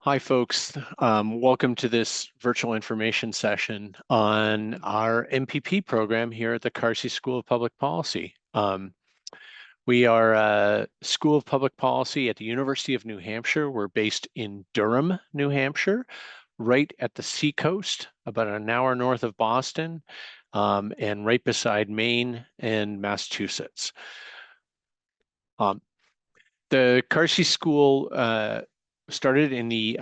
Hi, folks. Welcome to this virtual information session on our MPP program here at the Carsey School of Public Policy. We are a School of Public Policy at the University of New Hampshire. We're based in Durham, New Hampshire, right at the seacoast, about an hour north of Boston, and right beside Maine and Massachusetts. The Carsey School started in the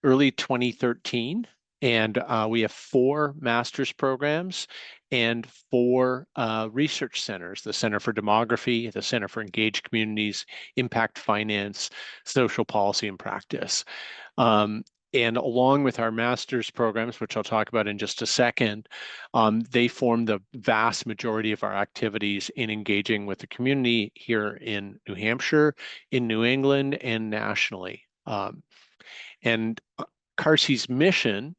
early 2013, and we have 4 master's programs and 4 research centers: the Center for Demography, the Center for Engaged Communities, Impact Finance, Social Policy and Practice. Um, and along with our master's programs, which I'll talk about in just a second, they form the vast majority of our activities in engaging with the community here in New Hampshire, in New England, and nationally. And Carsey's mission,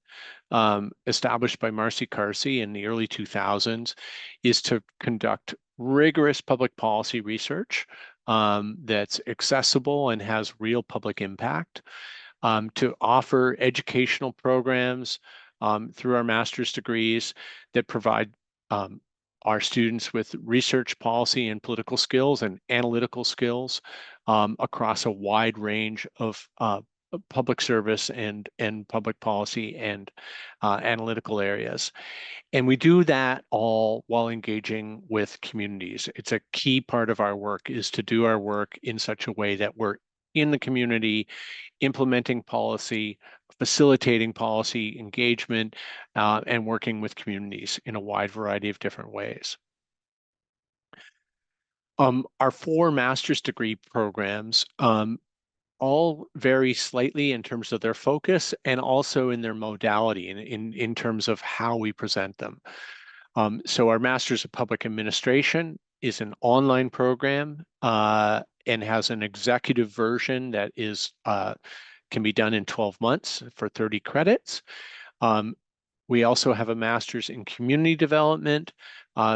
established by Marcy Carsey in the early 2000s, is to conduct rigorous public policy research that's accessible and has real public impact, to offer educational programs through our master's degrees that provide our students with research, policy, and political skills and analytical skills across a wide range of public service and public policy and analytical areas. And we do that all while engaging with communities. It's a key part of our work is to do our work in such a way that we're in the community, implementing policy, facilitating policy engagement, and working with communities in a wide variety of different ways. Our 4 master's degree programs all vary slightly in terms of their focus and also in their modality, in terms of how we present them. So our Master's of Public Administration is an online program and has an executive version that is can be done in 12 months for 30 credits. We also have a Master's in Community Development,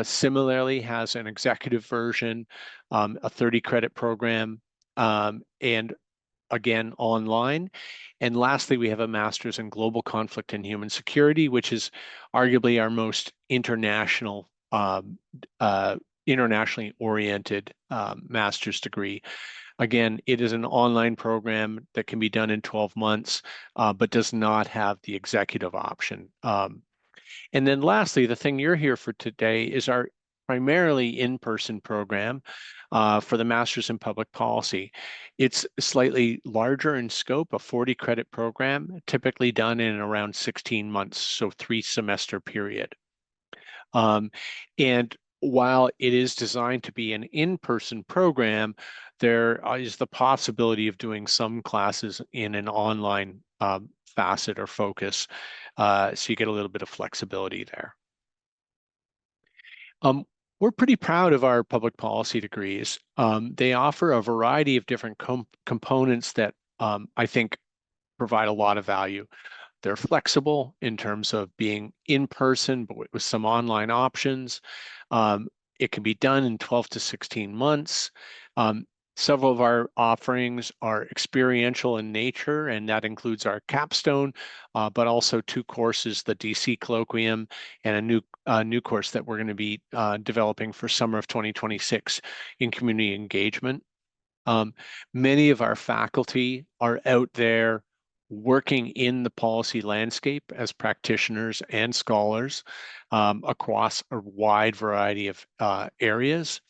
similarly has an executive version, a 30 credit program, and again online. And lastly, we have a Master's in Global Conflict and Human Security, which is arguably our most internationally oriented master's degree. Again, it is an online program that can be done in 12 months, but does not have the executive option. And then lastly, the thing you're here for today is our primarily in-person program for the Master's in Public Policy. It's slightly larger in scope, a 40 credit program, typically done in around 16 months, so 3-semester period. And while it is designed to be an in-person program, there is the possibility of doing some classes in an online facet or focus, so you get a little bit of flexibility there. We're pretty proud of our public policy degrees. They offer a variety of different components that I think provide a lot of value. They're flexible in terms of being in person, but with some online options. It can be done in 12 to 16 months. Several of our offerings are experiential in nature, and that includes our capstone, but also 2 courses, the DC Colloquium and a new course that we're going to be developing for summer of 2026 in community engagement. Many of our faculty are out there working in the policy landscape as practitioners and scholars across a wide variety of areas.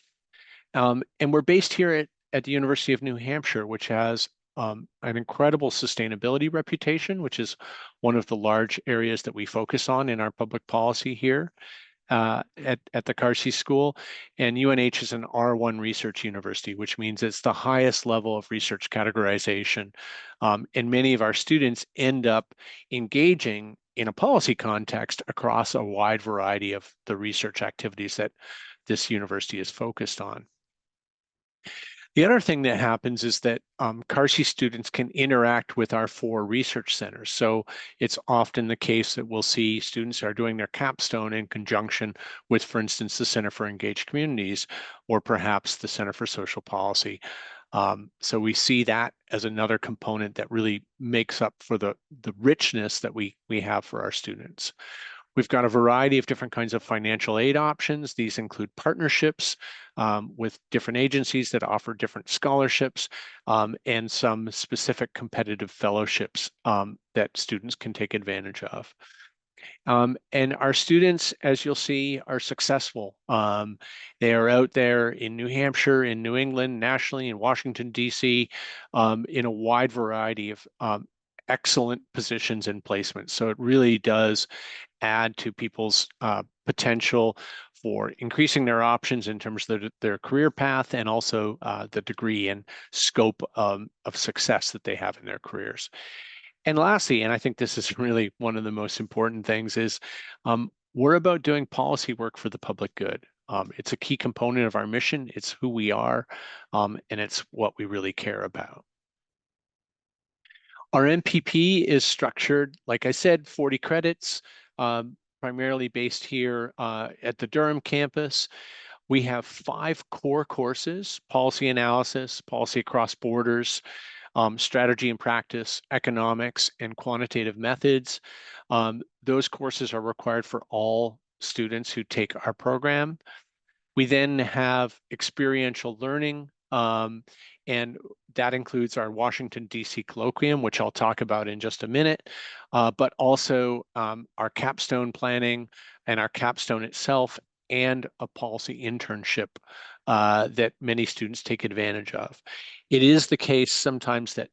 And we're based here at the University of New Hampshire, which has an incredible sustainability reputation, which is one of the large areas that we focus on in our public policy here at the Carsey School. And UNH is an R1 research university, which means it's the highest level of research categorization. And many of our students end up engaging in a policy context across a wide variety of the research activities that this university is focused on. The other thing that happens is that Carsey students can interact with our 4 research centers. So it's often the case that we'll see students are doing their capstone in conjunction with, for instance, the Center for Engaged Communities, or perhaps the Center for Social Policy. So we see that as another component that really makes up for the richness that we have for our students. We've got a variety of different kinds of financial aid options. These include partnerships with different agencies that offer different scholarships and some specific competitive fellowships that students can take advantage of. And our students, as you'll see, are successful. They are out there in New Hampshire, in New England, nationally, in Washington, DC, in a wide variety of excellent positions and placements. So it really does add to people's potential for increasing their options in terms of their career path and also the degree and scope of success that they have in their careers. And lastly, and I think this is really one of the most important things, is we're about doing policy work for the public good. It's a key component of our mission. It's who we are, and it's what we really care about. Our MPP is structured, like I said, 40 credits, primarily based here at the Durham campus. We have 5 core courses: policy analysis, policy across borders, strategy and practice, economics, and quantitative methods. Those courses are required for all students who take our program. We then have experiential learning, and that includes our Washington, DC Colloquium, which I'll talk about in just a minute, but also our capstone planning and our capstone itself, and a policy internship that many students take advantage of. It is the case sometimes that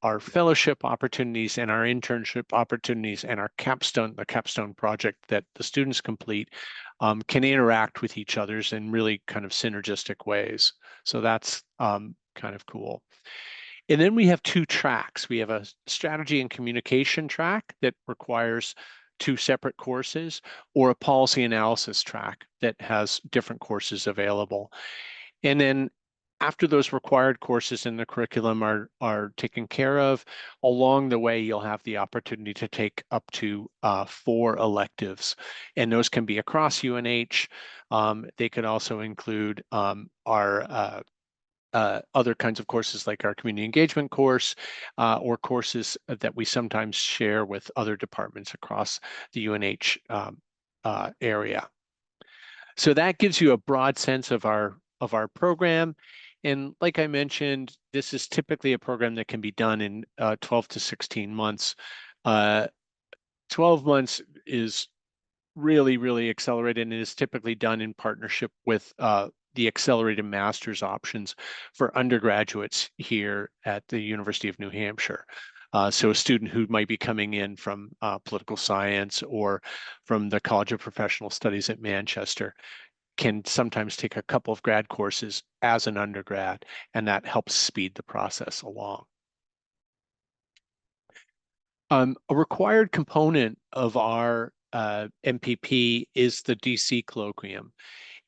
our fellowship opportunities and our internship opportunities and our capstone, the capstone project that the students complete, can interact with each other's in really kind of synergistic ways. So that's kind of cool. And then we have 2 tracks. We have a strategy and communication track that requires 2 separate courses, or a policy analysis track that has different courses available. And then after those required courses in the curriculum are taken care of, along the way, you'll have the opportunity to take up to 4 electives. And those can be across UNH. They could also include our other kinds of courses like our community engagement course, or courses that we sometimes share with other departments across the UNH area. So that gives you a broad sense of our program. And like I mentioned, this is typically a program that can be done in 12 to 16 months. 12 months is really, really accelerated, and it is typically done in partnership with the accelerated master's options for undergraduates here at the University of New Hampshire. So a student who might be coming in from political science or from the College of Professional Studies at Manchester can sometimes take a couple of grad courses as an undergrad, and that helps speed the process along. A required component of our MPP is the DC Colloquium.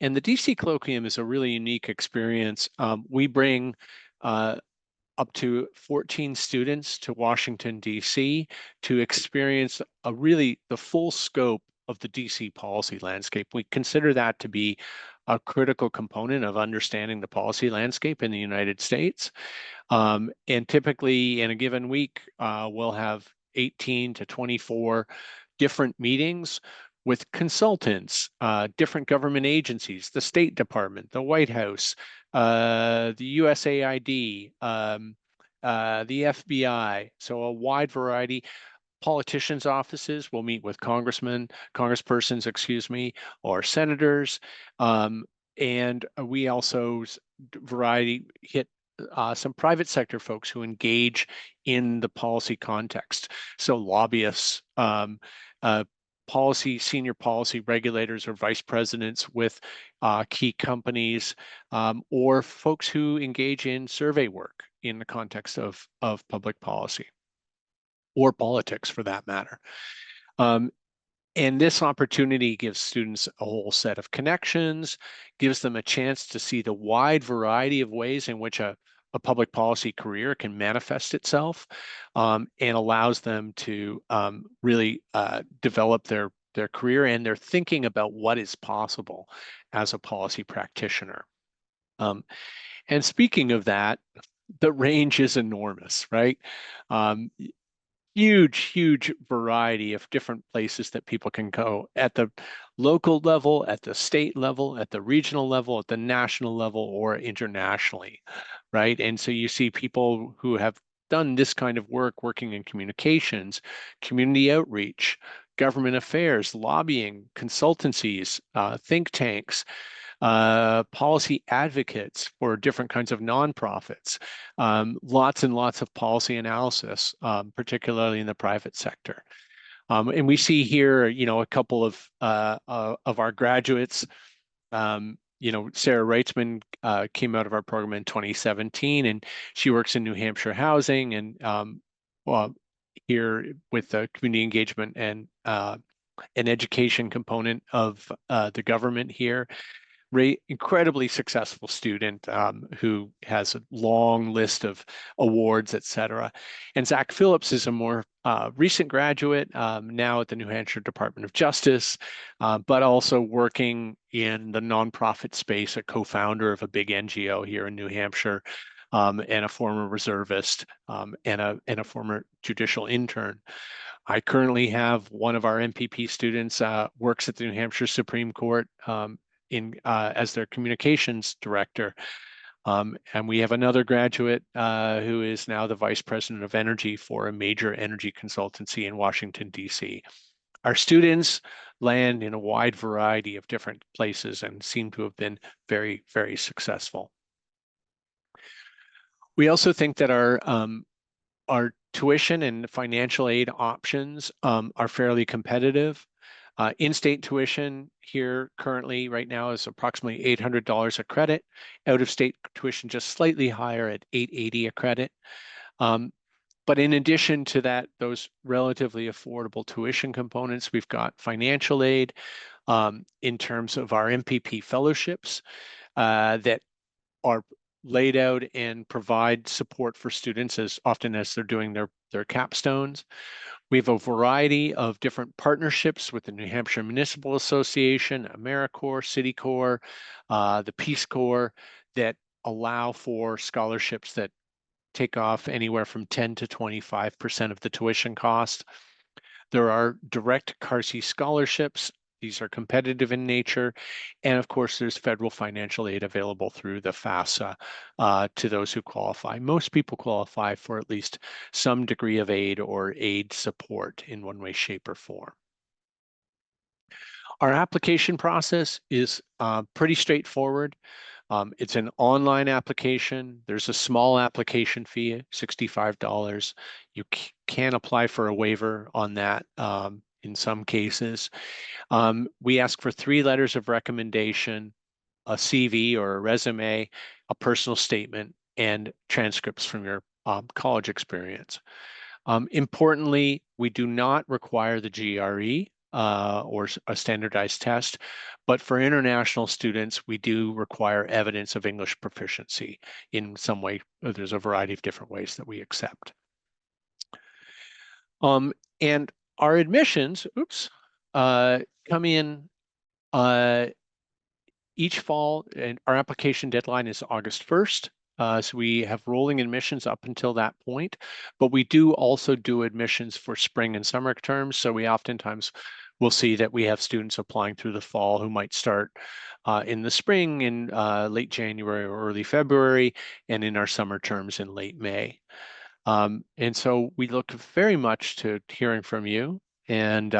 And the DC Colloquium is a really unique experience. We bring up to 14 students to Washington, DC to experience the full scope of the DC policy landscape. We consider that to be a critical component of understanding the policy landscape in the United States. And typically in a given week, we'll have 18 to 24 different meetings with consultants, different government agencies, the State Department, the White House, the USAID, the FBI, so a wide variety. Politicians' offices will meet with congresspersons, excuse me, or senators. And we also hit some private sector folks who engage in the policy context. So lobbyists, senior policy regulators or vice presidents with key companies, or folks who engage in survey work in the context of public policy or politics for that matter. And this opportunity gives students a whole set of connections, gives them a chance to see the wide variety of ways in which a public policy career can manifest itself, and allows them to really develop their career and their thinking about what is possible as a policy practitioner. And speaking of that, the range is enormous, right? Um, huge variety of different places that people can go at the local level, at the state level, at the regional level, at the national level, or internationally, right? And so you see people who have done this kind of work working in communications, community outreach, government affairs, lobbying, consultancies, think tanks, policy advocates for different kinds of nonprofits, lots and lots of policy analysis, particularly in the private sector. And we see here, a couple of our graduates. Sarah Reitzman came out of our program in 2017, and she works in New Hampshire housing and well, here with the community engagement and an education component of the government here. Incredibly successful student who has a long list of awards, et cetera. And Zach Phillips is a more recent graduate now at the New Hampshire Department of Justice, but also working in the nonprofit space, a co-founder of a big NGO here in New Hampshire, and a former reservist and a former judicial intern. I currently have one of our MPP students works at the New Hampshire Supreme Court as their communications director. And we have another graduate who is now the vice president of energy for a major energy consultancy in Washington, DC. Our students land in a wide variety of different places and seem to have been very successful. We also think that our tuition and financial aid options are fairly competitive. In-state tuition here currently right now is approximately $800 a credit. Out-of-state tuition just slightly higher at $880 a credit. But in addition to that, those relatively affordable tuition components, we've got financial aid in terms of our MPP fellowships that are laid out and provide support for students as often as they're doing their capstones. We have a variety of different partnerships with the New Hampshire Municipal Association, AmeriCorps, CityCorps, the Peace Corps that allow for scholarships that take off anywhere from 10 to 25% of the tuition cost. There are direct Carsey scholarships. These are competitive in nature. And of course, there's federal financial aid available through the FAFSA to those who qualify. Most people qualify for at least some degree of aid or aid support in one way, shape, or form. Our application process is pretty straightforward. It's an online application. There's a small application fee, $65. You can apply for a waiver on that in some cases. We ask for 3 letters of recommendation, a CV or a resume, a personal statement, and transcripts from your college experience. Importantly, we do not require the GRE or a standardized test, but for international students, we do require evidence of English proficiency in some way. There's a variety of different ways that we accept. And our admissions, come in each fall, and our application deadline is August 1st. So we have rolling admissions up until that point, but we do also do admissions for spring and summer terms. So we oftentimes will see that we have students applying through the fall who might start in the spring in late January or early February, and in our summer terms in late May. And so we look very much to hearing from you. And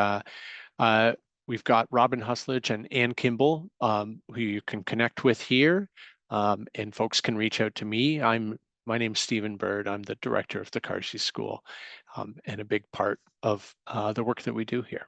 we've got Robin Husledge and Ann Kimball, who you can connect with here, and folks can reach out to me. My name's Stephen Bird. I'm the director of the Carsey School, and a big part of the work that we do here.